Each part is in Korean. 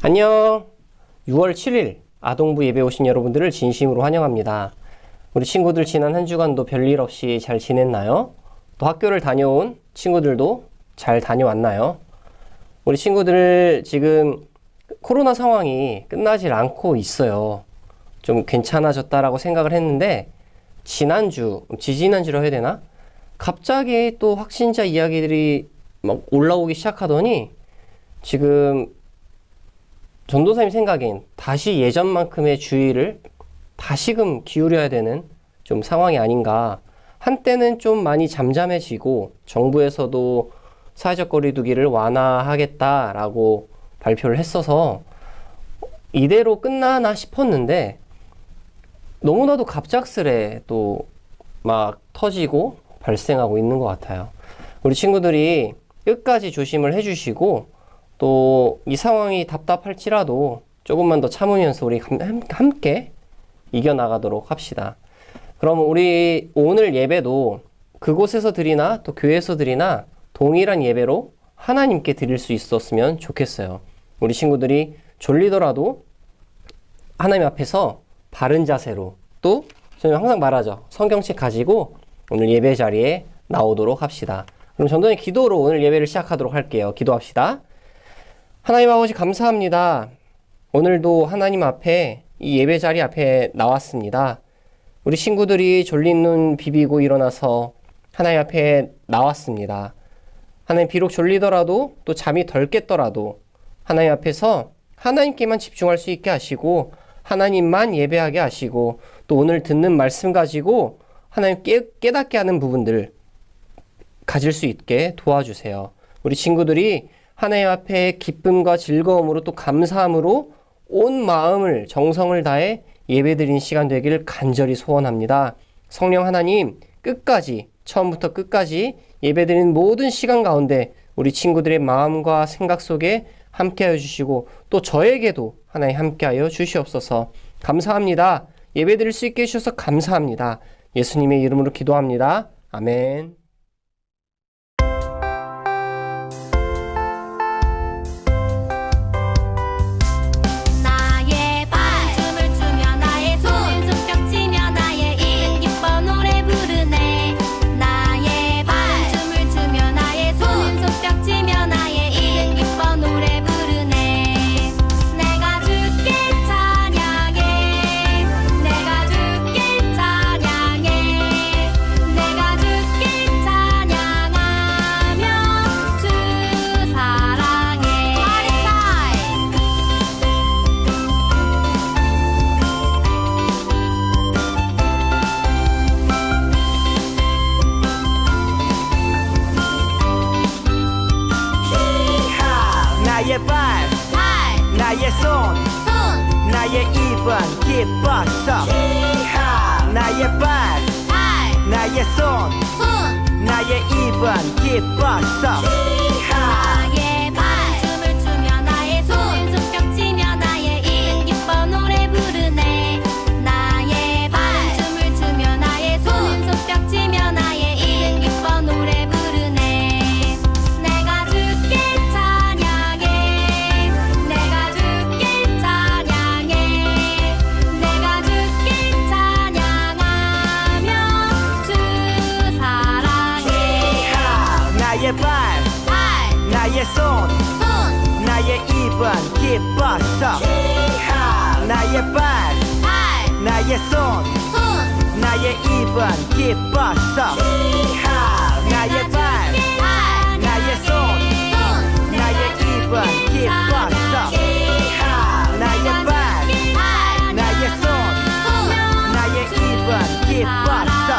안녕. 6월 7일 아동부 예배 오신 여러분들을 진심으로 환영합니다. 우리 친구들 지난 한 주간도 별일 없이 잘 지냈나요? 또 학교를 다녀온 친구들도 잘 다녀왔나요? 우리 친구들 지금 코로나 상황이 끝나질 않고 있어요. 좀 괜찮아졌다라고 생각을 했는데 지지난주로 해야 되나? 갑자기 또 확진자 이야기들이 막 올라오기 시작하더니 지금 전도사님 생각엔 다시 예전만큼의 주의를 다시금 기울여야 되는 좀 상황이 아닌가. 한때는 좀 많이 잠잠해지고 정부에서도 사회적 거리두기를 완화하겠다라고 발표를 했어서 이대로 끝나나 싶었는데 너무나도 갑작스레 또 막 터지고 발생하고 있는 것 같아요. 우리 친구들이 끝까지 조심을 해주시고 또 이 상황이 답답할지라도 조금만 더 참으면서 우리 함께 이겨나가도록 합시다. 그럼 우리 오늘 예배도 그곳에서 드리나 또 교회에서 드리나 동일한 예배로 하나님께 드릴 수 있었으면 좋겠어요. 우리 친구들이 졸리더라도 하나님 앞에서 바른 자세로, 또 저는 항상 말하죠. 성경책 가지고 오늘 예배 자리에 나오도록 합시다. 그럼 전도의 기도로 오늘 예배를 시작하도록 할게요. 기도합시다. 하나님 아버지 감사합니다. 오늘도 하나님 앞에 이 예배 자리 앞에 나왔습니다. 우리 친구들이 졸린 눈 비비고 일어나서 하나님 앞에 나왔습니다. 하나님 비록 졸리더라도 또 잠이 덜 깼더라도 하나님 앞에서 하나님께만 집중할 수 있게 하시고 하나님만 예배하게 하시고 또 오늘 듣는 말씀 가지고 하나님 깨닫게 하는 부분들 가질 수 있게 도와주세요. 우리 친구들이 하나님 앞에 기쁨과 즐거움으로 또 감사함으로 온 마음을 정성을 다해 예배드리는 시간 되기를 간절히 소원합니다. 성령 하나님 끝까지 처음부터 끝까지 예배드리는 모든 시간 가운데 우리 친구들의 마음과 생각 속에 함께하여 주시고 또 저에게도 하나님 함께하여 주시옵소서. 감사합니다. 예배드릴 수 있게 해주셔서 감사합니다. 예수님의 이름으로 기도합니다. 아멘. 나의 발, 나의 손, 나의 입은 기뻤어. 나의 발, 나의 손, 나의 입은 기뻤어. 나의 발, 춤을 추며 나의 손, 손뼉치며 나의 입 기뻐 노래 부르네. 나의 발, 춤을 추며 나의 손, 손뼉치며 나의 입 기뻐 노래 부르네. 내가 주께 찬양해, 내가 주께 찬양해, 내가 주께 찬양하며 주 사랑해. 나의 발, 나의 손, 나의 입은 기뻤어. 나의 발, 나의 손, 나의 입은 기뻤어. 나의 발, 나의 손, 나의 입은 기뻤어. 나의 발, 나의 손, 나의 입은 기뻤어.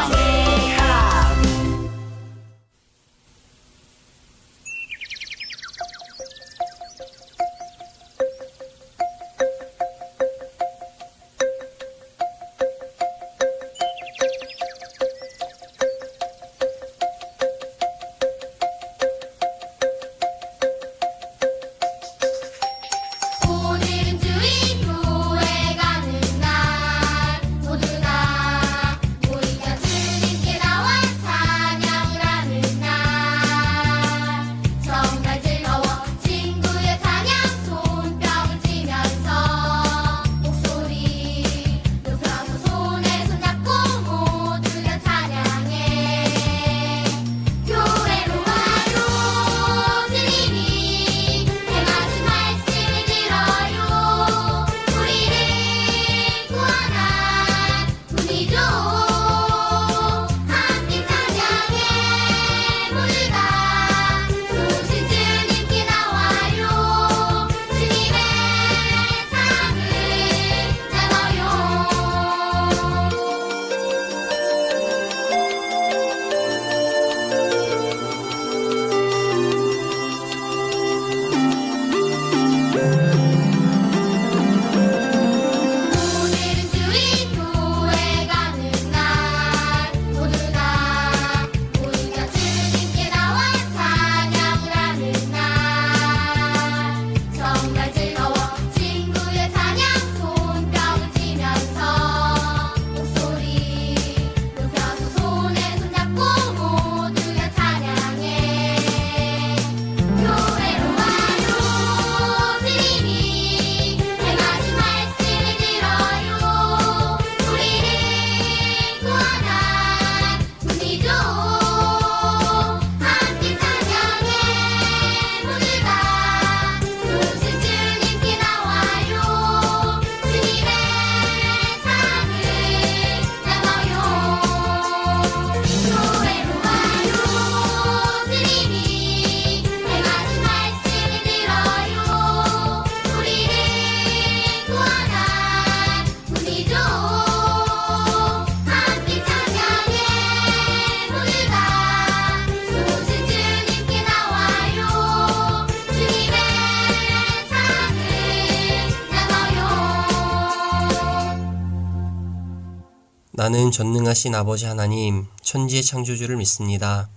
나는 전능하신 아버지 하나님, 천지의 창조주를 믿습니다.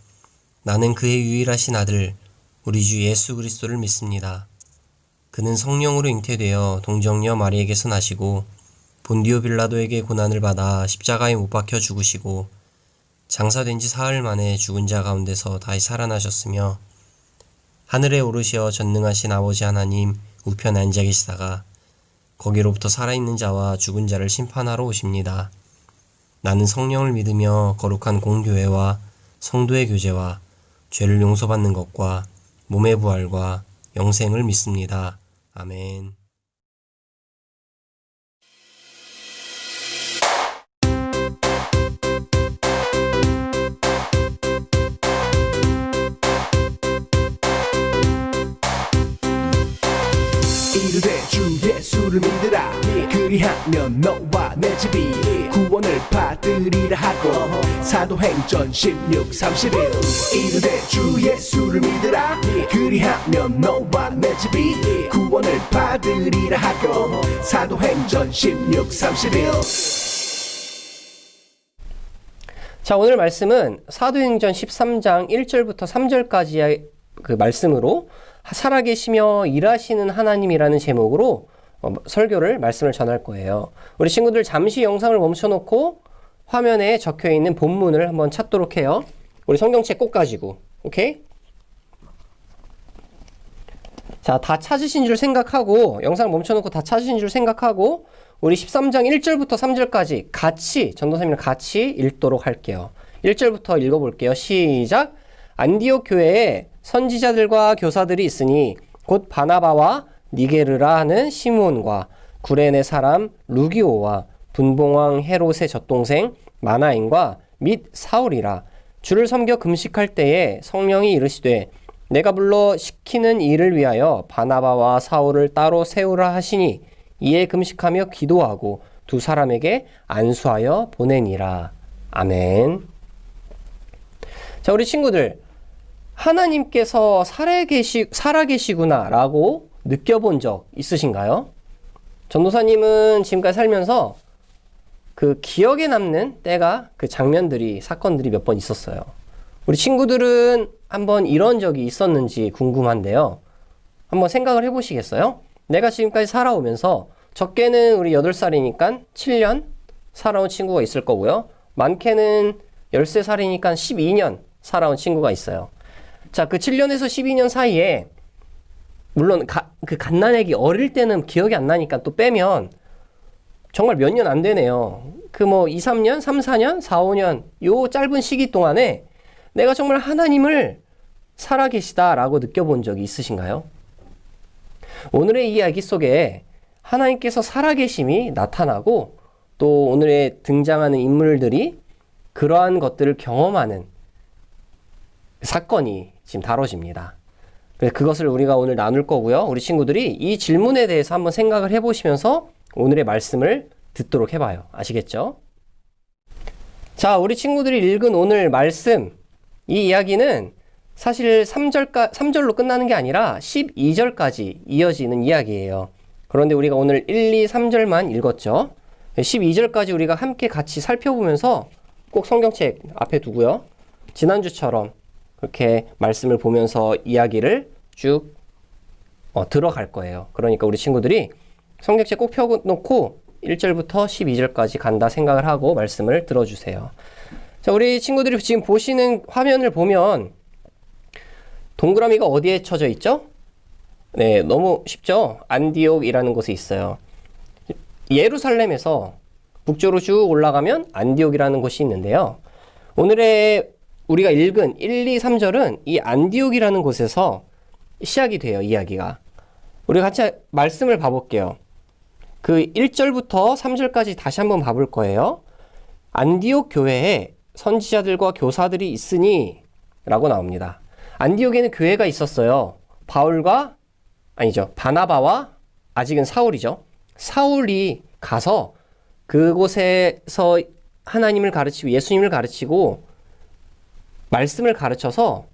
나는 그의 유일하신 아들, 우리 주 예수 그리스도를 믿습니다. 그는 성령으로 잉태되어 동정녀 마리에게서 나시고 본디오 빌라도에게 고난을 받아 십자가에 못 박혀 죽으시고 장사된 지 사흘 만에 죽은 자 가운데서 다시 살아나셨으며 하늘에 오르시어 전능하신 아버지 하나님 우편에 앉아 계시다가 거기로부터 살아있는 자와 죽은 자를 심판하러 오십니다. 나는 성령을 믿으며 거룩한 공교회와 성도의 교제와 죄를 용서받는 것과 몸의 부활과 영생을 믿습니다. 아멘. 이르되 주 예수를 믿으라 그리하면 너와 내 집이 구원을 받으리라 하고 사도행전 16:31 이르되 주 예수를 믿으라 그리하면 너와 내 집이 구원을 받으리라 하고 사도행전 16:31 자, 오늘 말씀은 사도행전 13장 1절부터 3절까지의 그 말씀으로 살아계시며 일하시는 하나님이라는 제목으로 말씀을 전할 거예요. 우리 친구들 잠시 영상을 멈춰놓고 화면에 적혀있는 본문을 한번 찾도록 해요. 우리 성경책 꼭 가지고. 오케이? 자, 다 찾으신 줄 생각하고 영상 멈춰놓고 다 찾으신 줄 생각하고 우리 13장 1절부터 3절까지 같이 전도사님이랑 같이 읽도록 할게요. 1절부터 읽어볼게요. 시작! 안디옥 교회에 선지자들과 교사들이 있으니 곧 바나바와 니게르라 하는 시므온과 구레네 사람 루기오와 분봉왕 헤롯의 젖동생 마나인과 및 사울이라. 주를 섬겨 금식할 때에 성령이 이르시되 내가 불러 시키는 일을 위하여 바나바와 사울을 따로 세우라 하시니 이에 금식하며 기도하고 두 사람에게 안수하여 보내니라. 아멘. 자, 우리 친구들, 하나님께서 살아계시구나 라고 느껴본 적 있으신가요? 전도사님은 지금까지 살면서 그 기억에 남는 때가 그 장면들이 사건들이 몇 번 있었어요. 우리 친구들은 한번 이런 적이 있었는지 궁금한데요. 한번 생각을 해보시겠어요? 내가 지금까지 살아오면서 적게는 우리 8살이니까 7년 살아온 친구가 있을 거고요. 많게는 13살이니까 12년 살아온 친구가 있어요. 자, 그 7년에서 12년 사이에 물론 그 갓난아기 어릴 때는 기억이 안 나니까 또 빼면 정말 몇 년 안 되네요. 그 뭐 2, 3년, 3, 4년, 4, 5년 요 짧은 시기 동안에 내가 정말 하나님을 살아계시다라고 느껴본 적이 있으신가요? 오늘의 이야기 속에 하나님께서 살아계심이 나타나고 또 오늘의 등장하는 인물들이 그러한 것들을 경험하는 사건이 지금 다뤄집니다. 그래서 그것을 우리가 오늘 나눌 거고요. 우리 친구들이 이 질문에 대해서 한번 생각을 해보시면서 오늘의 말씀을 듣도록 해봐요. 아시겠죠? 자, 우리 친구들이 읽은 오늘 말씀, 이 이야기는 사실 3절로 끝나는 게 아니라 12절까지 이어지는 이야기예요. 그런데 우리가 오늘 1, 2, 3절만 읽었죠. 12절까지 우리가 함께 같이 살펴보면서 꼭 성경책 앞에 두고요. 지난주처럼 그렇게 말씀을 보면서 이야기를 쭉 들어갈 거예요. 그러니까 우리 친구들이 성경책 꼭 펴놓고 1절부터 12절까지 간다 생각을 하고 말씀을 들어주세요. 자, 우리 친구들이 지금 보시는 화면을 보면 동그라미가 어디에 쳐져 있죠? 네, 너무 쉽죠? 안디옥이라는 곳에 있어요. 예루살렘에서 북쪽으로 쭉 올라가면 안디옥이라는 곳이 있는데요. 오늘의 우리가 읽은 1, 2, 3절은 이 안디옥이라는 곳에서 시작이 돼요, 이야기가. 우리 같이 말씀을 봐볼게요. 그 1절부터 3절까지 다시 한번 봐볼 거예요. 안디옥 교회에 선지자들과 교사들이 있으니 라고 나옵니다. 안디옥에는 교회가 있었어요. 바나바와 아직은 사울이죠. 사울이 가서 그곳에서 하나님을 가르치고 예수님을 가르치고 말씀을 가르쳐서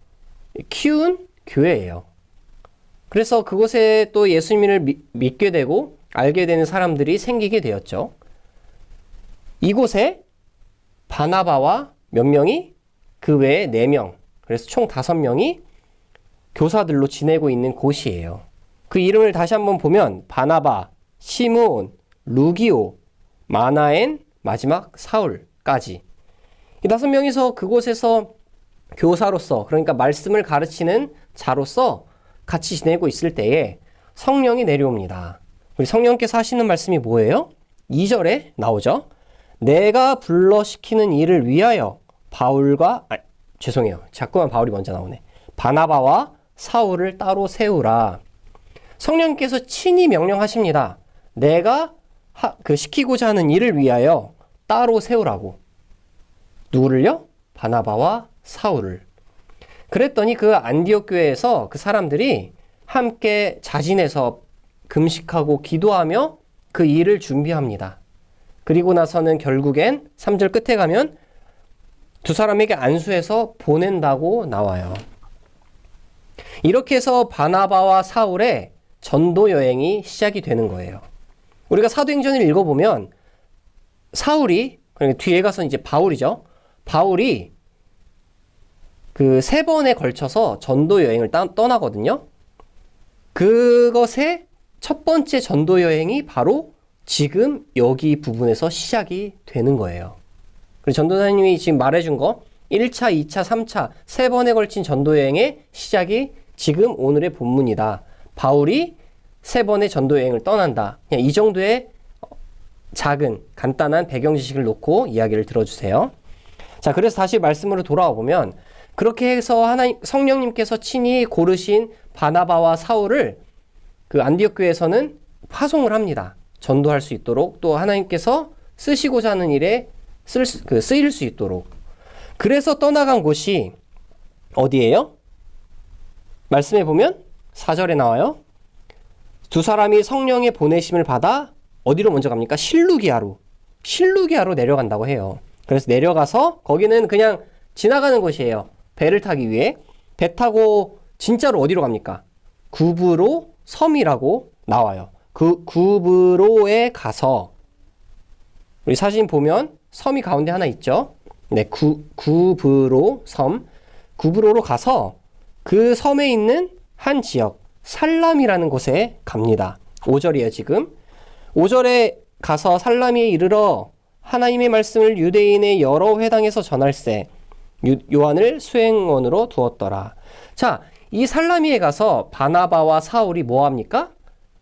키운 교회예요. 그래서 그곳에 또 예수님을 믿게 되고 알게 되는 사람들이 생기게 되었죠. 이곳에 바나바와 몇 명이? 그 외에 4명. 그래서 총 5명이 교사들로 지내고 있는 곳이에요. 그 이름을 다시 한번 보면 바나바, 시므온, 루기오, 마나엔, 마지막 사울까지. 이 5명이서 그곳에서 교사로서, 그러니까 말씀을 가르치는 자로서 같이 지내고 있을 때에 성령이 내려옵니다. 우리 성령께서 하시는 말씀이 뭐예요? 2절에 나오죠. 내가 불러시키는 일을 위하여 자꾸만 바울이 먼저 나오네. 바나바와 사울을 따로 세우라. 성령께서 친히 명령하십니다. 내가 시키고자 하는 일을 위하여 따로 세우라고. 누구를요? 바나바와 사울을. 그랬더니 그 안디옥 교회에서 그 사람들이 함께 자진해서 금식하고 기도하며 그 일을 준비합니다. 그리고 나서는 결국엔 3절 끝에 가면 두 사람에게 안수해서 보낸다고 나와요. 이렇게 해서 바나바와 사울의 전도 여행이 시작이 되는 거예요. 우리가 사도행전을 읽어보면 사울이, 그러니까 뒤에 가서 이제 바울이죠. 바울이 그 3번에 걸쳐서 전도 여행을 떠나거든요. 그것의 첫 번째 전도 여행이 바로 지금 여기 부분에서 시작이 되는 거예요. 그리고 전도사님이 지금 말해준 거 1차, 2차, 3차 3번에 걸친 전도 여행의 시작이 지금 오늘의 본문이다. 바울이 3번의 전도 여행을 떠난다. 그냥 이 정도의 작은 간단한 배경 지식을 놓고 이야기를 들어주세요. 자, 그래서 다시 말씀으로 돌아와 보면 그렇게 해서 성령님께서 친히 고르신 바나바와 사울을 그 안디옥 교회에서는 파송을 합니다. 전도할 수 있도록, 또 하나님께서 쓰시고자 하는 일에 쓰일 수 있도록. 그래서 떠나간 곳이 어디예요? 말씀해 보면 4절에 나와요. 두 사람이 성령의 보내심을 받아 어디로 먼저 갑니까? 실루기아로 내려간다고 해요. 그래서 내려가서 거기는 그냥 지나가는 곳이에요. 배를 타기 위해. 배 타고 진짜로 어디로 갑니까? 구브로 섬이라고 나와요. 그 구브로에 가서, 우리 사진 보면 섬이 가운데 하나 있죠. 네, 구브로 섬. 구브로로 가서 그 섬에 있는 한 지역, 살람이라는 곳에 갑니다. 5절이에요, 지금. 5절에 가서 살람에 이르러 하나님의 말씀을 유대인의 여러 회당에서 전할세. 요한을 수행원으로 두었더라. 자, 이 살라미에 가서 바나바와 사울이 뭐 합니까?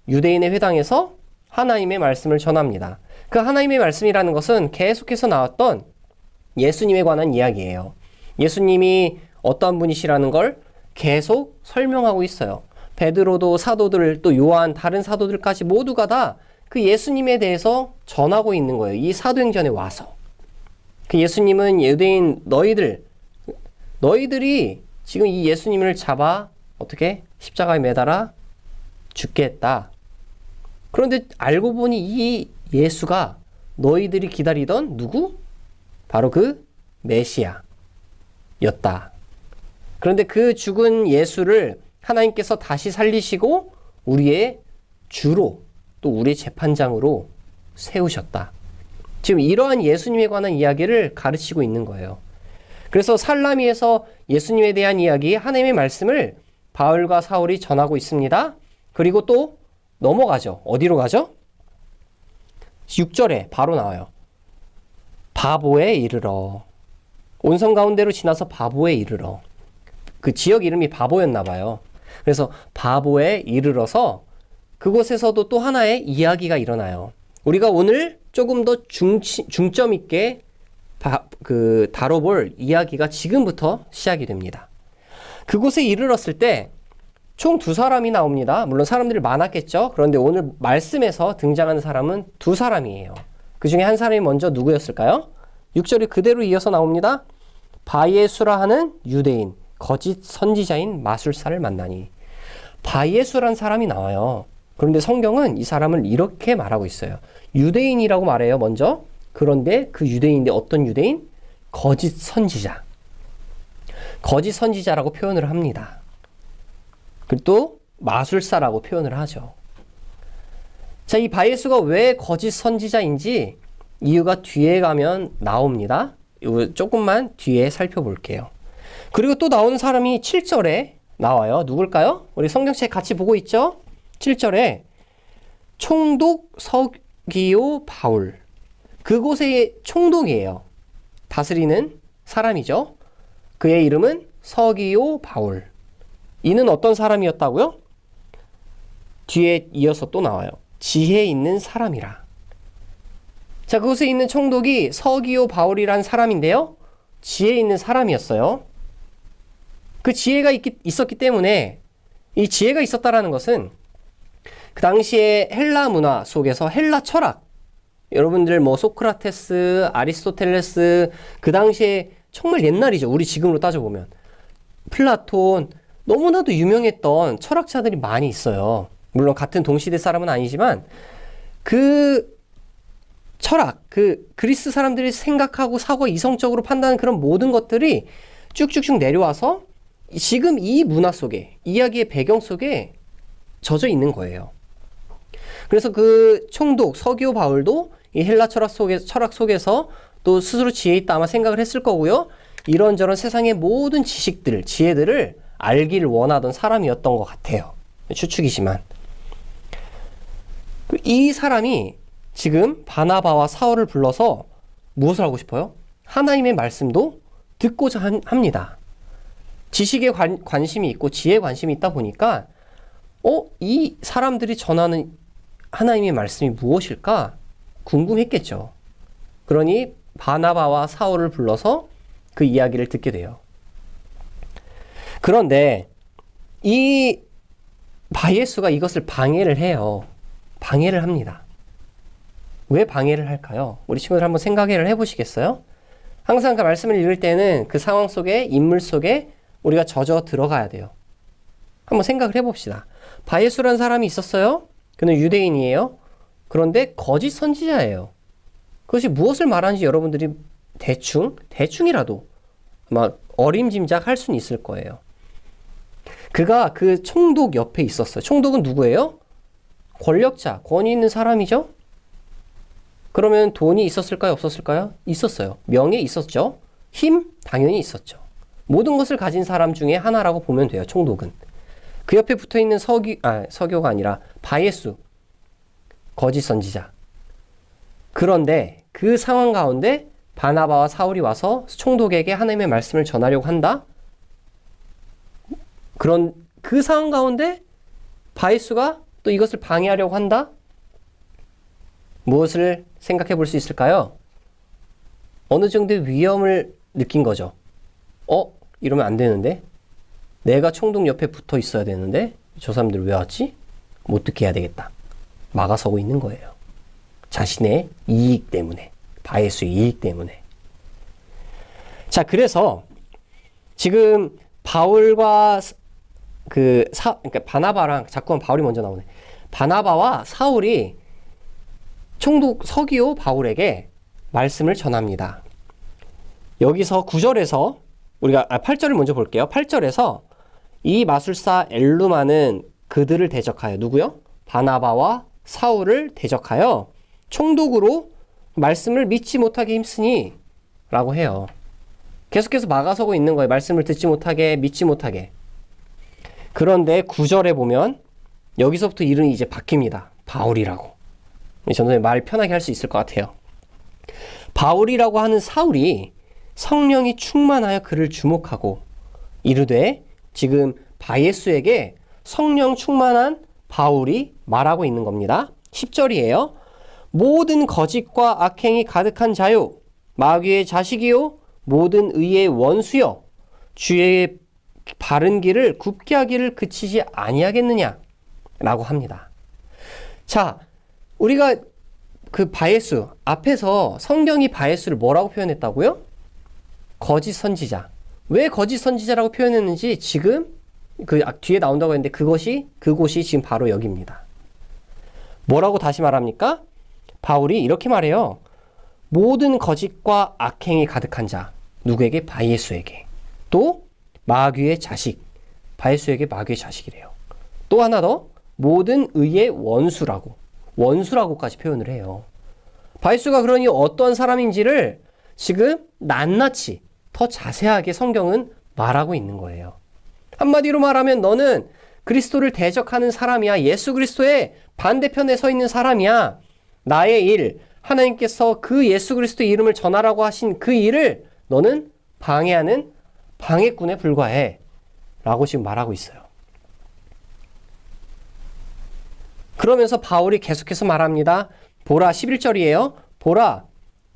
유대인의 회당에서 하나님의 말씀을 전합니다. 그 하나님의 말씀이라는 것은 계속해서 나왔던 예수님에 관한 이야기예요. 예수님이 어떤 분이시라는 걸 계속 설명하고 있어요. 베드로도 사도들, 또 요한, 다른 사도들까지 모두가 다 그 예수님에 대해서 전하고 있는 거예요. 이 사도행전에 와서. 그 예수님은 유대인 너희들이 지금 이 예수님을 잡아 어떻게 십자가에 매달아 죽게 했다. 그런데 알고 보니 이 예수가 너희들이 기다리던 누구? 바로 그 메시아였다. 그런데 그 죽은 예수를 하나님께서 다시 살리시고 우리의 주로, 또 우리의 재판장으로 세우셨다. 지금 이러한 예수님에 관한 이야기를 가르치고 있는 거예요. 그래서 살라미에서 예수님에 대한 이야기, 하나님의 말씀을 바울과 사울이 전하고 있습니다. 그리고 또 넘어가죠. 어디로 가죠? 6절에 바로 나와요. 바보에 이르러. 온성 가운데로 지나서 바보에 이르러. 그 지역 이름이 바보였나 봐요. 그래서 바보에 이르러서 그곳에서도 또 하나의 이야기가 일어나요. 우리가 오늘 조금 더 중점 있게 다뤄볼 이야기가 지금부터 시작이 됩니다. 그곳에 이르렀을 때 총 2사람이 나옵니다. 물론 사람들이 많았겠죠. 그런데 오늘 말씀에서 등장하는 사람은 2사람이에요. 그 중에 한 사람이 먼저 누구였을까요? 6절이 그대로 이어서 나옵니다. 바예수라 하는 유대인, 거짓 선지자인 마술사를 만나니. 바예수란 사람이 나와요. 그런데 성경은 이 사람을 이렇게 말하고 있어요. 유대인이라고 말해요, 먼저. 그런데 그 유대인인데 어떤 유대인? 거짓 선지자. 거짓 선지자라고 표현을 합니다. 그리고 또 마술사라고 표현을 하죠. 자, 이 바예수가 왜 거짓 선지자인지 이유가 뒤에 가면 나옵니다. 이거 조금만 뒤에 살펴볼게요. 그리고 또 나오는 사람이 7절에 나와요. 누굴까요? 우리 성경책 같이 보고 있죠? 7절에 총독 서기오 바울. 그곳의 총독이에요. 다스리는 사람이죠. 그의 이름은 서기오 바울. 이는 어떤 사람이었다고요? 뒤에 이어서 또 나와요. 지혜 있는 사람이라. 자, 그곳에 있는 총독이 서기오 바울이라는 사람인데요. 지혜 있는 사람이었어요. 그 지혜가 있었기 때문에 이 지혜가 있었다라는 것은 그 당시에 헬라 문화 속에서 헬라 철학, 여러분들 뭐 소크라테스, 아리스토텔레스, 그 당시에 정말 옛날이죠. 우리 지금으로 따져보면 플라톤, 너무나도 유명했던 철학자들이 많이 있어요. 물론 같은 동시대 사람은 아니지만 그 철학, 그 그리스 사람들이 생각하고 사고 이성적으로 판단하는 그런 모든 것들이 쭉쭉쭉 내려와서 지금 이 문화 속에, 이야기의 배경 속에 젖어 있는 거예요. 그래서 그 총독 서기오 바울도 이 헬라 철학 속에서 또 스스로 지혜 있다 아마 생각을 했을 거고요. 이런저런 세상의 모든 지식들, 지혜들을 알기를 원하던 사람이었던 것 같아요. 추측이지만. 이 사람이 지금 바나바와 사울을 불러서 무엇을 하고 싶어요? 하나님의 말씀도 듣고자 합니다. 지식에 관심이 있고 지혜에 관심이 있다 보니까 이 사람들이 전하는 하나님의 말씀이 무엇일까 궁금했겠죠. 그러니 바나바와 사울을 불러서 그 이야기를 듣게 돼요. 그런데 이 바예수가 이것을 방해를 해요. 방해를 합니다. 왜 방해를 할까요? 우리 친구들 한번 생각을 해보시겠어요? 항상 그 말씀을 읽을 때는 그 상황 속에, 인물 속에 우리가 젖어 들어가야 돼요. 한번 생각을 해봅시다. 바예수라는 사람이 있었어요. 그는 유대인이에요. 그런데 거짓 선지자예요. 그것이 무엇을 말하는지 여러분들이 대충이라도 아마 어림짐작할 수는 있을 거예요. 그가 그 총독 옆에 있었어요. 총독은 누구예요? 권력자, 권위 있는 사람이죠? 그러면 돈이 있었을까요? 없었을까요? 있었어요. 명예 있었죠? 힘? 당연히 있었죠. 모든 것을 가진 사람 중에 하나라고 보면 돼요. 총독은. 그 옆에 붙어있는 서교가 아니라 바예수, 거짓 선지자. 그런데 그 상황 가운데 바나바와 사울이 와서 총독에게 하나님의 말씀을 전하려고 한다? 그런 그 상황 가운데 바예수가 또 이것을 방해하려고 한다? 무엇을 생각해 볼 수 있을까요? 어느 정도의 위험을 느낀 거죠. 이러면 안 되는데? 내가 총독 옆에 붙어 있어야 되는데? 저 사람들 왜 왔지? 못 듣게 해야 되겠다. 막아서고 있는 거예요. 자신의 이익 때문에. 바예수의 이익 때문에. 자, 그래서 지금 바울과 그러니까 바나바랑, 자꾸만 바울이 먼저 나오네. 바나바와 사울이 총독 서기오 바울에게 말씀을 전합니다. 여기서 9절에서 우리가 8절을 먼저 볼게요. 8절에서 이 마술사 엘루마는 그들을 대적하여 누구요? 바나바와 사울을 대적하여 총독으로 말씀을 믿지 못하게 힘쓰니 라고 해요. 계속해서 막아서고 있는 거예요. 말씀을 듣지 못하게, 믿지 못하게. 그런데 9절에 보면 여기서부터 이름이 이제 바뀝니다. 바울이라고. 전도사님 말 편하게 할 수 있을 것 같아요. 바울이라고 하는 사울이 성령이 충만하여 그를 주목하고 이르되, 지금 바예수에게 성령 충만한 바울이 말하고 있는 겁니다. 10절이에요. 모든 거짓과 악행이 가득한 자요, 마귀의 자식이요, 모든 의의 원수요, 주의 바른 길을 굽게 하기를 그치지 아니하겠느냐 라고 합니다. 자, 우리가 그 바예수 앞에서 성경이 바예수를 뭐라고 표현했다고요? 거짓 선지자. 왜 거짓 선지자라고 표현했는지 지금 그 뒤에 나온다고 했는데 그곳이 지금 바로 여기입니다. 뭐라고 다시 말합니까? 바울이 이렇게 말해요. 모든 거짓과 악행이 가득한 자. 누구에게? 바예수에게. 또 마귀의 자식. 바예수에게 마귀의 자식이래요. 또 하나 더, 모든 의의 원수라고까지 표현을 해요. 바예수가 그러니 어떤 사람인지를 지금 낱낱이 더 자세하게 성경은 말하고 있는 거예요. 한마디로 말하면 너는 그리스도를 대적하는 사람이야. 예수 그리스도의 반대편에 서 있는 사람이야. 나의 일, 하나님께서 그 예수 그리스도의 이름을 전하라고 하신 그 일을 너는 방해하는 방해꾼에 불과해. 라고 지금 말하고 있어요. 그러면서 바울이 계속해서 말합니다. 보라, 11절이에요. 보라,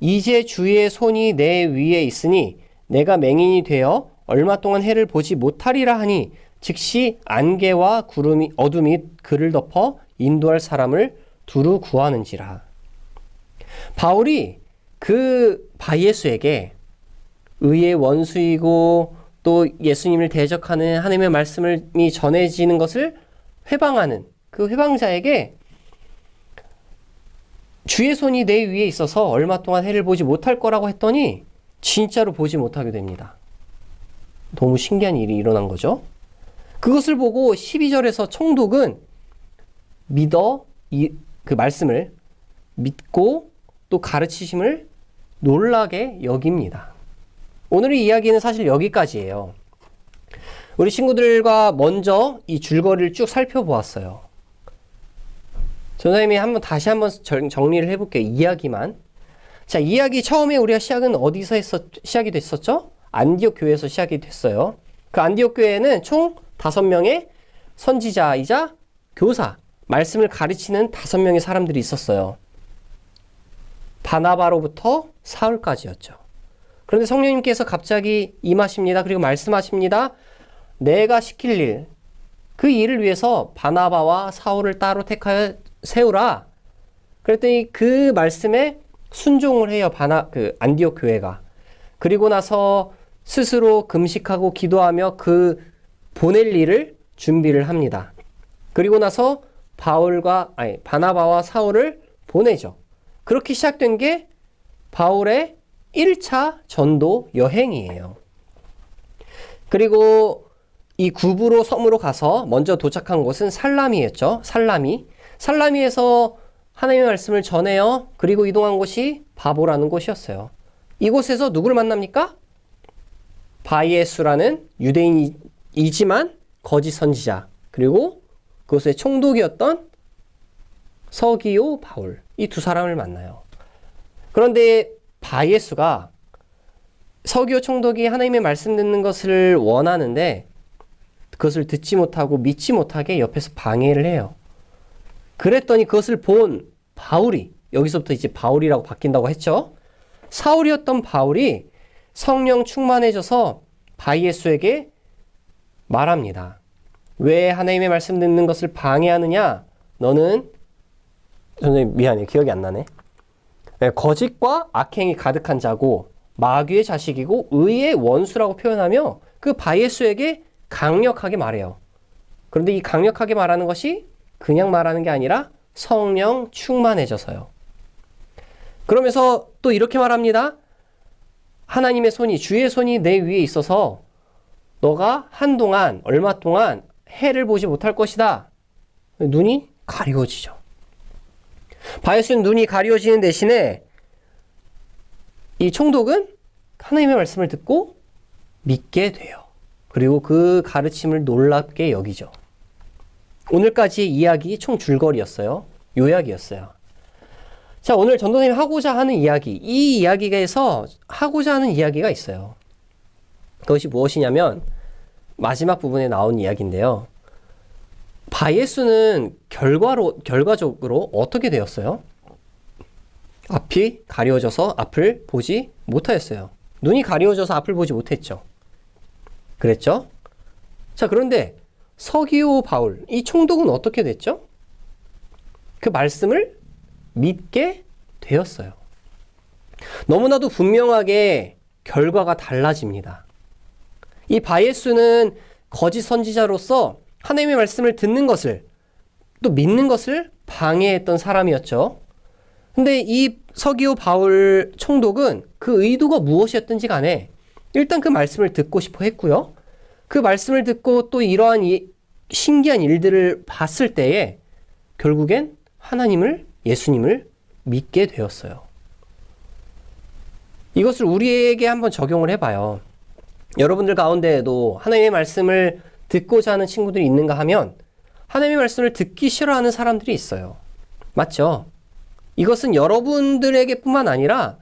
이제 주의 손이 내 위에 있으니 내가 맹인이 되어 얼마 동안 해를 보지 못하리라 하니 즉시 안개와 구름이 어둠이 그를 덮어 인도할 사람을 두루 구하는지라. 바울이 그 바예수에게 의의 원수이고 또 예수님을 대적하는 하나님의 말씀이 전해지는 것을 회방하는 그 회방자에게 주의 손이 내 위에 있어서 얼마 동안 해를 보지 못할 거라고 했더니 진짜로 보지 못하게 됩니다. 너무 신기한 일이 일어난 거죠. 그것을 보고 12절에서 총독은 그 말씀을 믿고 또 가르치심을 놀라게 여깁니다. 오늘의 이야기는 사실 여기까지예요. 우리 친구들과 먼저 이 줄거리를 쭉 살펴보았어요. 전사님이 다시 한번 정리를 해볼게요. 이야기만. 자, 이야기 처음에 우리가 시작은 어디서 시작이 됐었죠? 안디옥 교회에서 시작이 됐어요. 그 안디옥 교회에는 총 5명의 선지자이자 교사, 말씀을 가르치는 5명의 사람들이 있었어요. 바나바로부터 사울까지였죠. 그런데 성령님께서 갑자기 임하십니다. 그리고 말씀하십니다. 내가 시킬 일, 그 일을 위해서 바나바와 사울을 따로 택하여 세우라. 그랬더니 그 말씀에 순종을 해요. 안디옥 교회가. 그리고 나서 스스로 금식하고 기도하며 그 보낼 일을 준비를 합니다. 그리고 나서 바나바와 사울을 보내죠. 그렇게 시작된 게 바울의 1차 전도 여행이에요. 그리고 이 구브로 섬으로 가서 먼저 도착한 곳은 살라미였죠. 살라미에서 하나님의 말씀을 전해요. 그리고 이동한 곳이 바보라는 곳이었어요. 이곳에서 누구를 만납니까? 바예수라는 유대인이지만 거짓 선지자, 그리고 그곳의 총독이었던 서기오 바울, 이 두 사람을 만나요. 그런데 바예수가 서기오 총독이 하나님의 말씀 듣는 것을 원하는데 그것을 듣지 못하고 믿지 못하게 옆에서 방해를 해요. 그랬더니 그것을 본 바울이, 여기서부터 이제 바울이라고 바뀐다고 했죠. 사울이었던 바울이 성령 충만해져서 바예수에게 말합니다. 왜 하나님의 말씀 듣는 것을 방해하느냐? 너는, 선생님 미안해, 기억이 안 나네. 거짓과 악행이 가득한 자고 마귀의 자식이고 의의 원수라고 표현하며 그 바예수에게 강력하게 말해요. 그런데 이 강력하게 말하는 것이 그냥 말하는 게 아니라 성령 충만해져서요. 그러면서 또 이렇게 말합니다. 하나님의 손이, 주의 손이 내 위에 있어서 너가 한동안, 얼마 동안 해를 보지 못할 것이다. 눈이 가리워지죠. 바예수는 눈이 가리워지는 대신에 이 총독은 하나님의 말씀을 듣고 믿게 돼요. 그리고 그 가르침을 놀랍게 여기죠. 오늘까지의 이야기 총 줄거리였어요. 요약이었어요. 자, 오늘 전도사님이 하고자 하는 이야기, 이 이야기에서 하고자 하는 이야기가 있어요. 그것이 무엇이냐면 마지막 부분에 나온 이야기인데요. 바예수는 결과적으로 어떻게 되었어요? 앞이 가려워져서 앞을 보지 못하였어요. 눈이 가려워져서 앞을 보지 못했죠. 그랬죠? 자, 그런데 서기오 바울, 이 총독은 어떻게 됐죠? 그 말씀을 믿게 되었어요. 너무나도 분명하게 결과가 달라집니다. 이 바예수는 거짓 선지자로서 하나님의 말씀을 듣는 것을, 또 믿는 것을 방해했던 사람이었죠. 근데 이 서기오 바울 총독은 그 의도가 무엇이었든지 간에 일단 그 말씀을 듣고 싶어 했고요. 그 말씀을 듣고 또 이러한 신기한 일들을 봤을 때에 결국엔 하나님을, 예수님을 믿게 되었어요. 이것을 우리에게 한번 적용을 해봐요. 여러분들 가운데에도 하나님의 말씀을 듣고자 하는 친구들이 있는가 하면 하나님의 말씀을 듣기 싫어하는 사람들이 있어요. 맞죠? 이것은 여러분들에게 뿐만 아니라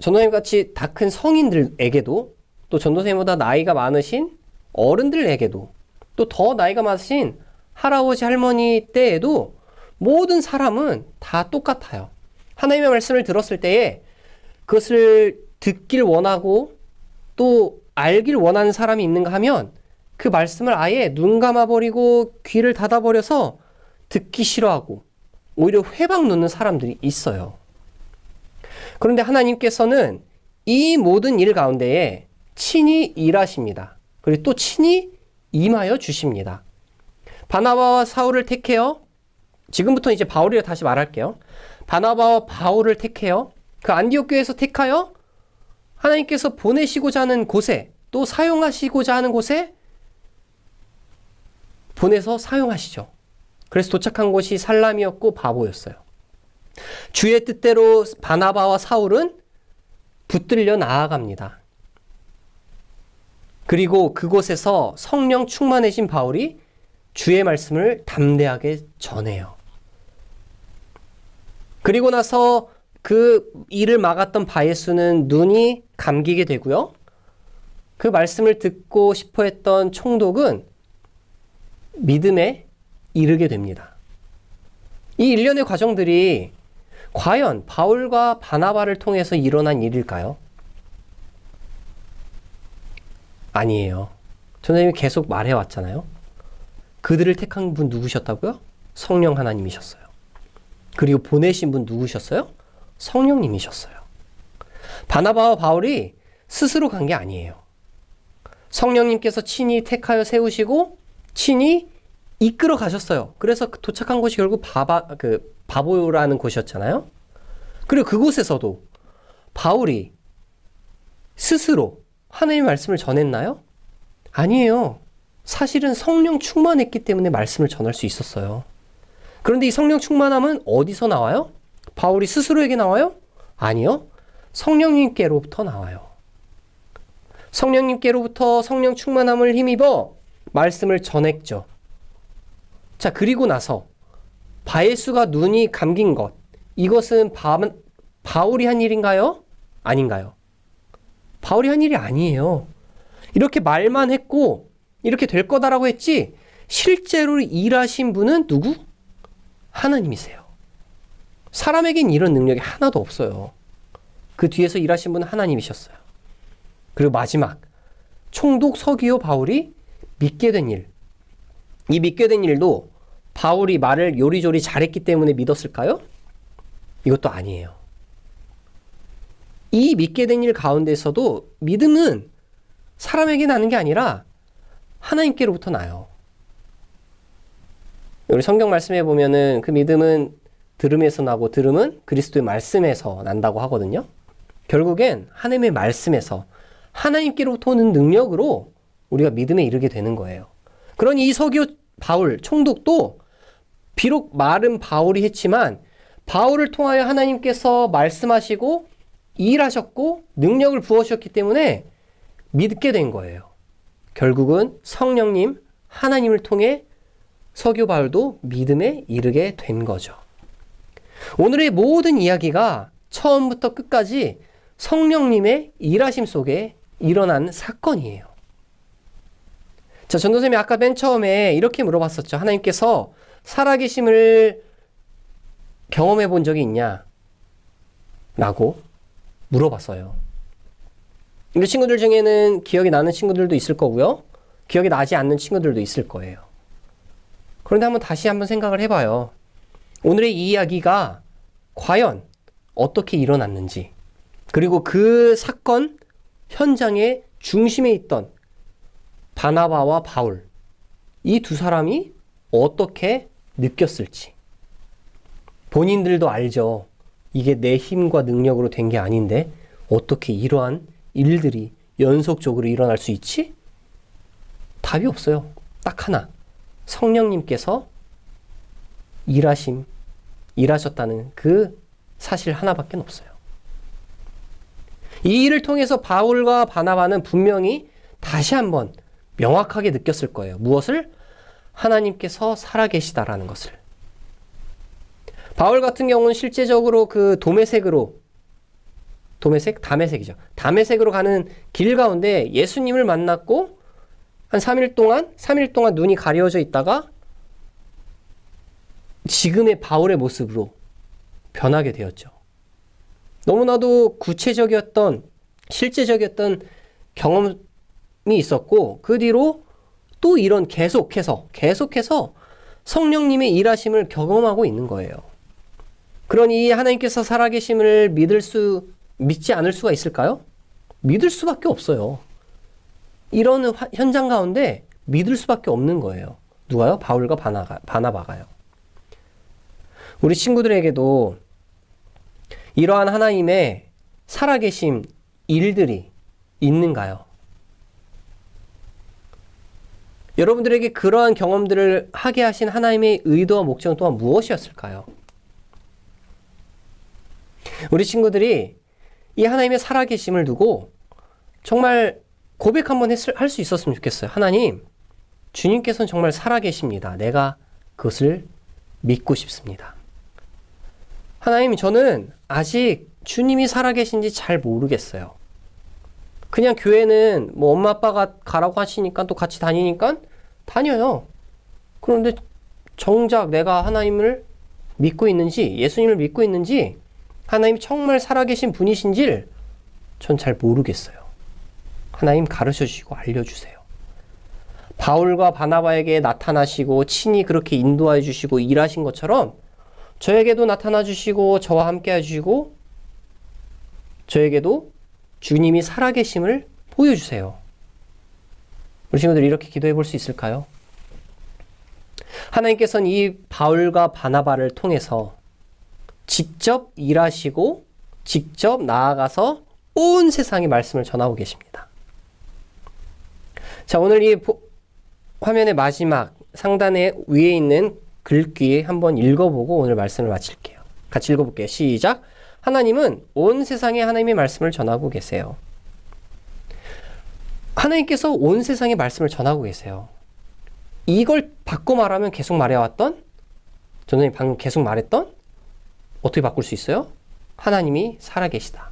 전도사님 같이 다 큰 성인들에게도, 또 전도사님보다 나이가 많으신 어른들에게도, 또 더 나이가 많으신 할아버지 할머니 때에도 모든 사람은 다 똑같아요. 하나님의 말씀을 들었을 때에 그것을 듣길 원하고 또 알길 원하는 사람이 있는가 하면 그 말씀을 아예 눈 감아버리고 귀를 닫아버려서 듣기 싫어하고 오히려 회방 놓는 사람들이 있어요. 그런데 하나님께서는 이 모든 일 가운데에 친히 일하십니다. 그리고 또 친히 임하여 주십니다. 바나바와 사울을 택해요. 지금부터 이제 바울이라 다시 말할게요. 바나바와 바울을 택해요. 그 안디옥 교회에서 택하여 하나님께서 보내시고자 하는 곳에, 또 사용하시고자 하는 곳에 보내서 사용하시죠. 그래서 도착한 곳이 살람이었고 바보였어요. 주의 뜻대로 바나바와 사울은 붙들려 나아갑니다. 그리고 그곳에서 성령 충만해진 바울이 주의 말씀을 담대하게 전해요. 그리고 나서 그 일을 막았던 바예수는 눈이 감기게 되고요. 그 말씀을 듣고 싶어 했던 총독은 믿음에 이르게 됩니다. 이 일련의 과정들이 과연 바울과 바나바를 통해서 일어난 일일까요? 아니에요. 전도사님이 계속 말해왔잖아요. 그들을 택한 분 누구셨다고요? 성령 하나님이셨어요. 그리고 보내신 분 누구셨어요? 성령님이셨어요. 바나바와 바울이 스스로 간 게 아니에요. 성령님께서 친히 택하여 세우시고 친히 이끌어 가셨어요. 그래서 도착한 곳이 결국 바보라는 곳이었잖아요. 그리고 그곳에서도 바울이 스스로 하나님의 말씀을 전했나요? 아니에요. 사실은 성령 충만했기 때문에 말씀을 전할 수 있었어요. 그런데 이 성령 충만함은 어디서 나와요? 바울이 스스로에게 나와요? 아니요. 성령님께로부터 나와요. 성령님께로부터 성령 충만함을 힘입어 말씀을 전했죠. 자, 그리고 나서 바예수가 눈이 감긴 것, 이것은 바울이 한 일인가요? 아닌가요? 바울이 한 일이 아니에요. 이렇게 말만 했고 이렇게 될 거다라고 했지 실제로 일하신 분은 누구? 하나님이세요. 사람에겐 이런 능력이 하나도 없어요. 그 뒤에서 일하신 분은 하나님이셨어요. 그리고 마지막, 총독 서기오 바울이 믿게 된 일. 이 믿게 된 일도 바울이 말을 요리조리 잘했기 때문에 믿었을까요? 이것도 아니에요. 이 믿게 된 일 가운데서도 믿음은 사람에게 나는 게 아니라 하나님께로부터 나요. 우리 성경 말씀에 보면은 그 믿음은 들음에서 나고 들음은 그리스도의 말씀에서 난다고 하거든요. 결국엔 하나님의 말씀에서 하나님께로부터 오는 능력으로 우리가 믿음에 이르게 되는 거예요. 그러니 이 서기오 바울 총독도 비록 말은 바울이 했지만 바울을 통하여 하나님께서 말씀하시고 일하셨고 능력을 부어주셨기 때문에 믿게 된 거예요. 결국은 성령님 하나님을 통해 서기오 바울도 믿음에 이르게 된 거죠. 오늘의 모든 이야기가 처음부터 끝까지 성령님의 일하심 속에 일어난 사건이에요. 자, 전도사님이 아까 맨 처음에 이렇게 물어봤었죠. 하나님께서 살아계심을 경험해 본 적이 있냐? 라고 물어봤어요. 우리 친구들 중에는 기억이 나는 친구들도 있을 거고요. 기억이 나지 않는 친구들도 있을 거예요. 그런데 다시 한번 생각을 해봐요. 오늘의 이 이야기가 과연 어떻게 일어났는지, 그리고 그 사건 현장의 중심에 있던 바나바와 바울, 이 두 사람이 어떻게 느꼈을지. 본인들도 알죠. 이게 내 힘과 능력으로 된 게 아닌데 어떻게 이러한 일들이 연속적으로 일어날 수 있지? 답이 없어요. 딱 하나. 성령님께서 일하셨다는 그 사실 하나밖에 없어요. 이 일을 통해서 바울과 바나바는 분명히 다시 한번 명확하게 느꼈을 거예요. 무엇을? 하나님께서 살아계시다라는 것을. 바울 같은 경우는 실제적으로 그 담에색으로 가는 길 가운데 예수님을 만났고 한 3일 동안 눈이 가려져 있다가 지금의 바울의 모습으로 변하게 되었죠. 너무나도 구체적이었던, 실제적이었던 경험이 있었고, 그 뒤로 또 이런 계속해서 성령님의 일하심을 경험하고 있는 거예요. 그러니 하나님께서 살아계심을 믿지 않을 수가 있을까요? 믿을 수밖에 없어요. 이런 현장 가운데 믿을 수밖에 없는 거예요. 누가요? 바울과 바나바가요. 우리 친구들에게도 이러한 하나님의 살아계심 일들이 있는가요? 여러분들에게 그러한 경험들을 하게 하신 하나님의 의도와 목적은 또한 무엇이었을까요? 우리 친구들이 이 하나님의 살아계심을 두고 정말 고백 한번 할 수 있었으면 좋겠어요. 하나님, 주님께서는 정말 살아계십니다. 내가 그것을 믿고 싶습니다. 하나님, 저는 아직 주님이 살아계신지 잘 모르겠어요. 그냥 교회는 뭐 엄마 아빠가 가라고 하시니까 또 같이 다니니까 다녀요. 그런데 정작 내가 하나님을 믿고 있는지, 예수님을 믿고 있는지, 하나님이 정말 살아계신 분이신지를 전 잘 모르겠어요. 하나님 가르쳐 주시고 알려주세요. 바울과 바나바에게 나타나시고 친히 그렇게 인도해 주시고 일하신 것처럼 저에게도 나타나 주시고 저와 함께 해주시고 저에게도 주님이 살아계심을 보여주세요. 우리 친구들 이렇게 기도해 볼 수 있을까요? 하나님께서는 이 바울과 바나바를 통해서 직접 일하시고 직접 나아가서 온 세상에 말씀을 전하고 계십니다. 자, 오늘 이 화면의 마지막 상단에 위에 있는 글귀 한번 읽어보고 오늘 말씀을 마칠게요. 같이 읽어볼게요. 시작. 하나님은 온 세상에 하나님의 말씀을 전하고 계세요. 하나님께서 온 세상에 말씀을 전하고 계세요. 이걸 바꿔 말하면 계속 말해왔던, 저는 방금 계속 말했던, 어떻게 바꿀 수 있어요? 하나님이 살아계시다.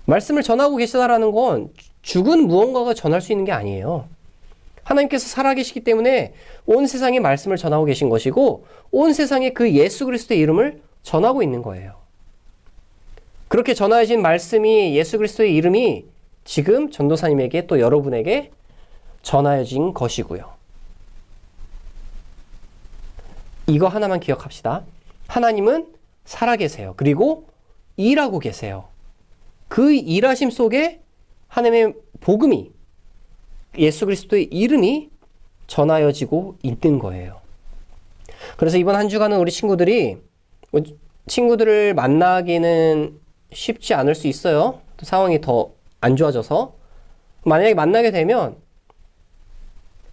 말씀을 전하고 계시다라는 건 죽은 무언가가 전할 수 있는 게 아니에요. 하나님께서 살아계시기 때문에 온 세상에 말씀을 전하고 계신 것이고 온 세상에 그 예수 그리스도의 이름을 전하고 있는 거예요. 그렇게 전하여진 말씀이 예수 그리스도의 이름이 지금 전도사님에게 또 여러분에게 전하여진 것이고요. 이거 하나만 기억합시다. 하나님은 살아계세요. 그리고 일하고 계세요. 그 일하심 속에 하나님의 복음이 예수 그리스도의 이름이 전하여지고 있는 거예요. 그래서 이번 한 주간은 우리 친구들을 만나기는 쉽지 않을 수 있어요. 또 상황이 더 안 좋아져서. 만약에 만나게 되면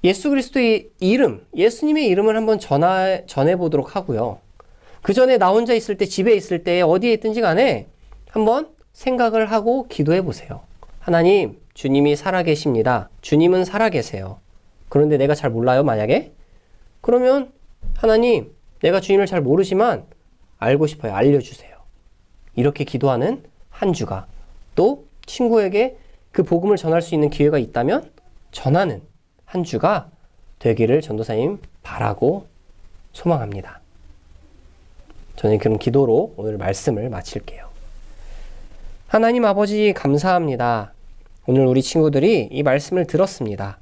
예수 그리스도의 이름, 예수님의 이름을 한번 전해보도록 하고요. 그 전에 나 혼자 있을 때, 집에 있을 때, 어디에 있든지 간에 한번 생각을 하고 기도해 보세요. 하나님, 주님이 살아계십니다. 주님은 살아계세요. 그런데 내가 잘 몰라요, 만약에? 그러면 하나님, 내가 주님을 잘 모르지만 알고 싶어요. 알려주세요. 이렇게 기도하는 한 주가, 또 친구에게 그 복음을 전할 수 있는 기회가 있다면 전하는 한 주가 되기를 전도사님 바라고 소망합니다. 저는 그런 기도로 오늘 말씀을 마칠게요. 하나님 아버지 감사합니다. 오늘 우리 친구들이 이 말씀을 들었습니다.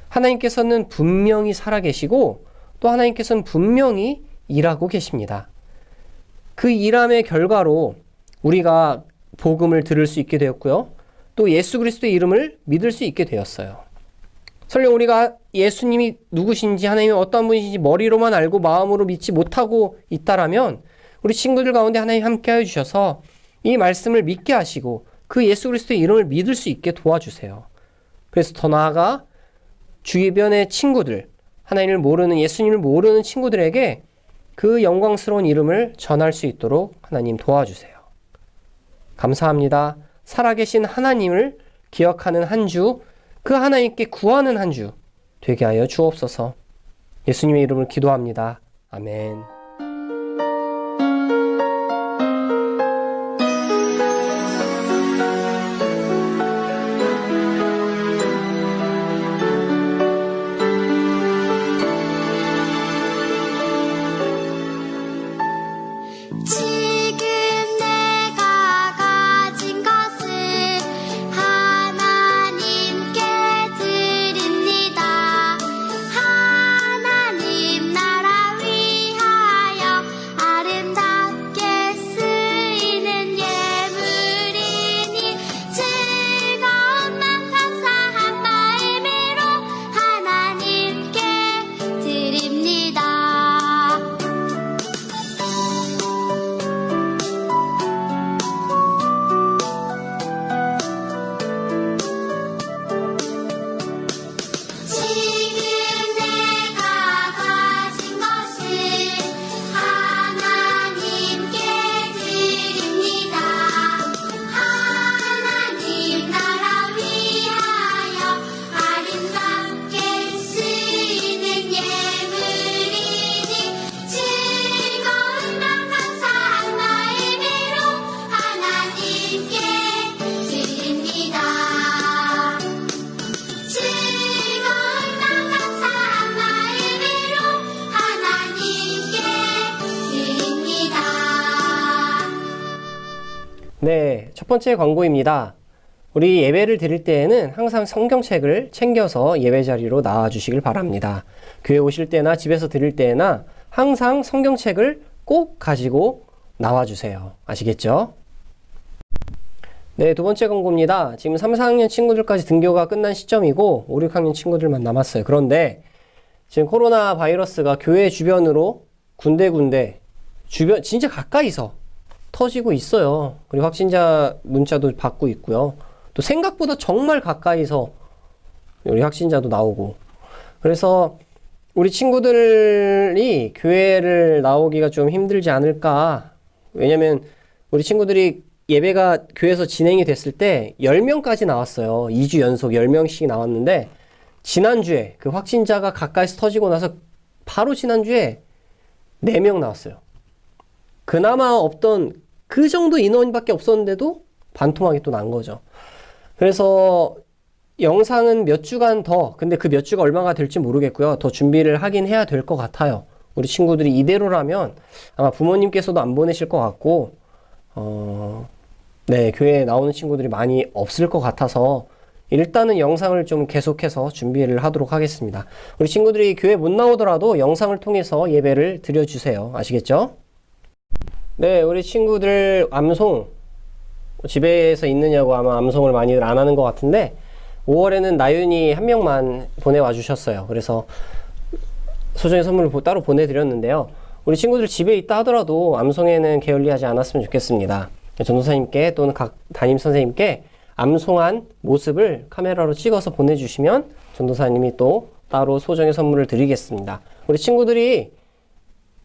하나님께서는 분명히 살아계시고 또 하나님께서는 분명히 일하고 계십니다. 그 일함의 결과로 우리가 복음을 들을 수 있게 되었고요. 또 예수 그리스도의 이름을 믿을 수 있게 되었어요. 설령 우리가 예수님이 누구신지 하나님이 어떤 분이신지 머리로만 알고 마음으로 믿지 못하고 있다라면 우리 친구들 가운데 하나님 함께하여 주셔서 이 말씀을 믿게 하시고 그 예수 그리스도의 이름을 믿을 수 있게 도와주세요. 그래서 더 나아가 주변의 친구들, 하나님을 모르는, 예수님을 모르는 친구들에게 그 영광스러운 이름을 전할 수 있도록 하나님 도와주세요. 감사합니다. 살아계신 하나님을 기억하는 한 주, 그 하나님께 구하는 한 주 되게 하여 주옵소서. 예수님의 이름으로 기도합니다. 아멘. 지금 내가 가진 것을 하나님께 드립니다. 하나님 나라 위하여 아름답게 쓰이는 예물이니 즐거운 맘 감사한 마음으로 하나님께 드립니다. 지금 내가 가진 것을 하나님께 드립니다. 하나님 나라 위하여 아름답게 쓰이는 예물이니 즐거운 맘 감사한 마음으로 하나님께 드립니다. 즐거운 맘 감사한 마음으로 하나님께 드립니다. 네, 첫 번째 광고입니다. 우리 예배를 드릴 때에는 항상 성경책을 챙겨서 예배 자리로 나와 주시길 바랍니다. 교회 오실 때나 집에서 드릴 때나 항상 성경책을 꼭 가지고 나와 주세요. 아시겠죠? 네, 두 번째 광고입니다. 지금 3, 4학년 친구들까지 등교가 끝난 시점이고 5, 6학년 친구들만 남았어요. 그런데 지금 코로나 바이러스가 교회 주변으로 군데군데 주변 진짜 가까이서 터지고 있어요. 그리고 확진자 문자도 받고 있고요. 또 생각보다 정말 가까이서 우리 확진자도 나오고. 그래서 우리 친구들이 교회를 나오기가 좀 힘들지 않을까. 왜냐면 우리 친구들이 예배가 교회에서 진행이 됐을 때 10명까지 나왔어요. 2주 연속 10명씩 나왔는데 지난주에 그 확진자가 가까이서 터지고 나서 바로 지난주에 4명 나왔어요. 그나마 없던 그 정도 인원밖에 없었는데도 반토막이 또 난 거죠. 그래서 영상은 몇 주간 더, 근데 그 몇 주가 얼마가 될지 모르겠고요. 더 준비를 하긴 해야 될 것 같아요. 우리 친구들이 이대로라면 아마 부모님께서도 안 보내실 것 같고, 네, 교회에 나오는 친구들이 많이 없을 것 같아서 일단은 영상을 좀 계속해서 준비를 하도록 하겠습니다. 우리 친구들이 교회 못 나오더라도 영상을 통해서 예배를 드려주세요. 아시겠죠? 네, 우리 친구들 암송 집에서 있느냐고 아마 암송을 많이들 안 하는 것 같은데 5월에는 나윤이 한 명만 보내와 주셨어요. 그래서 소정의 선물을 따로 보내드렸는데요. 우리 친구들 집에 있다 하더라도 암송에는 게을리하지 않았으면 좋겠습니다. 전도사님께 또는 각 담임선생님께 암송한 모습을 카메라로 찍어서 보내주시면 전도사님이 또 따로 소정의 선물을 드리겠습니다. 우리 친구들이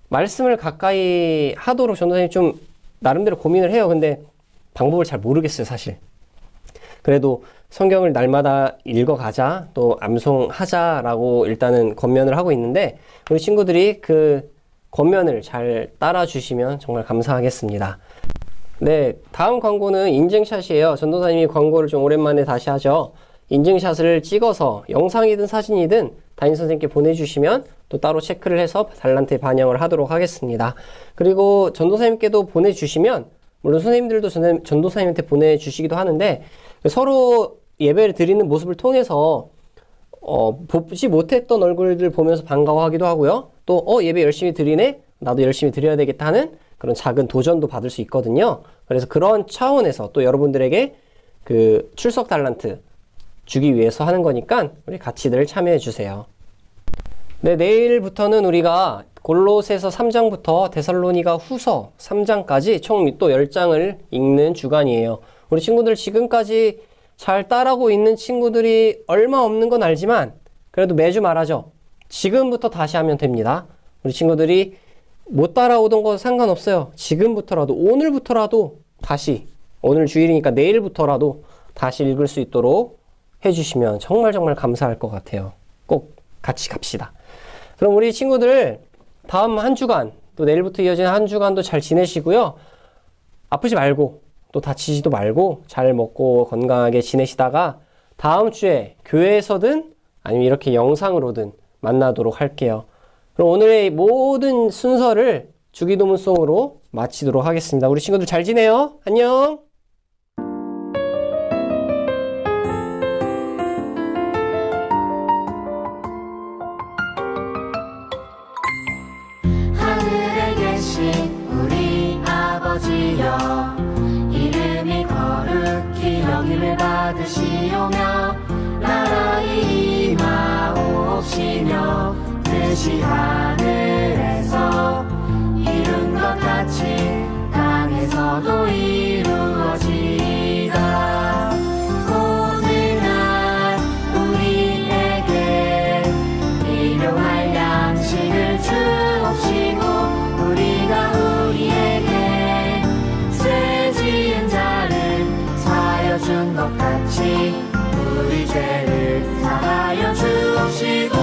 말씀을 가까이 하도록 전도사님이 좀 나름대로 고민을 해요. 근데 방법을 잘 모르겠어요, 사실. 그래도 성경을 날마다 읽어가자, 또 암송하자라고 일단은 권면을 하고 있는데 우리 친구들이 그 권면을 잘 따라주시면 정말 감사하겠습니다. 네, 다음 광고는 인증샷이에요. 전도사님이 광고를 좀 오랜만에 다시 하죠. 인증샷을 찍어서 영상이든 사진이든 담임선생님께 보내주시면 또 따로 체크를 해서 달란트에 반영을 하도록 하겠습니다. 그리고 전도사님께도 보내주시면 물론 선생님들도 전도사님한테 보내주시기도 하는데 서로 예배를 드리는 모습을 통해서 보지 못했던 얼굴들 보면서 반가워하기도 하고요. 또 예배 열심히 드리네? 나도 열심히 드려야 되겠다 하는 그런 작은 도전도 받을 수 있거든요. 그래서 그런 차원에서 또 여러분들에게 그 출석 달란트 주기 위해서 하는 거니까 우리 같이들 참여해 주세요. 네, 내일부터는 우리가 골로새서 3장부터 데살로니가 후서 3장까지 총 또 10장을 읽는 주간이에요. 우리 친구들 지금까지 잘 따라하고 있는 친구들이 얼마 없는 건 알지만 그래도 매주 말하죠. 지금부터 다시 하면 됩니다. 우리 친구들이 못 따라오던 거 상관없어요. 지금부터라도 오늘부터라도 다시 오늘 주일이니까 내일부터라도 다시 읽을 수 있도록 해주시면 정말 감사할 것 같아요. 꼭 같이 갑시다. 그럼 우리 친구들 다음 한 주간 또 내일부터 이어지는 한 주간도 잘 지내시고요. 아프지 말고 또 다치지도 말고 잘 먹고 건강하게 지내시다가 다음 주에 교회에서든 아니면 이렇게 영상으로든 만나도록 할게요. 그럼 오늘의 모든 순서를 주기도문송으로 마치도록 하겠습니다. 우리 친구들 잘 지내요. 안녕. 하늘에 계신 우리 아버지여, 이름이 거룩히 여김을 받으시오며 나라의 임하옵시며 뜻이 하늘에서 이룬 것 같이 땅에서도 이루어지이다. 오늘날 우리에게 일용할 양식을 주옵시고 우리가 우리에게 죄 지은 자를 사하여 준 것 같이 우리 죄를 사하여 주옵시고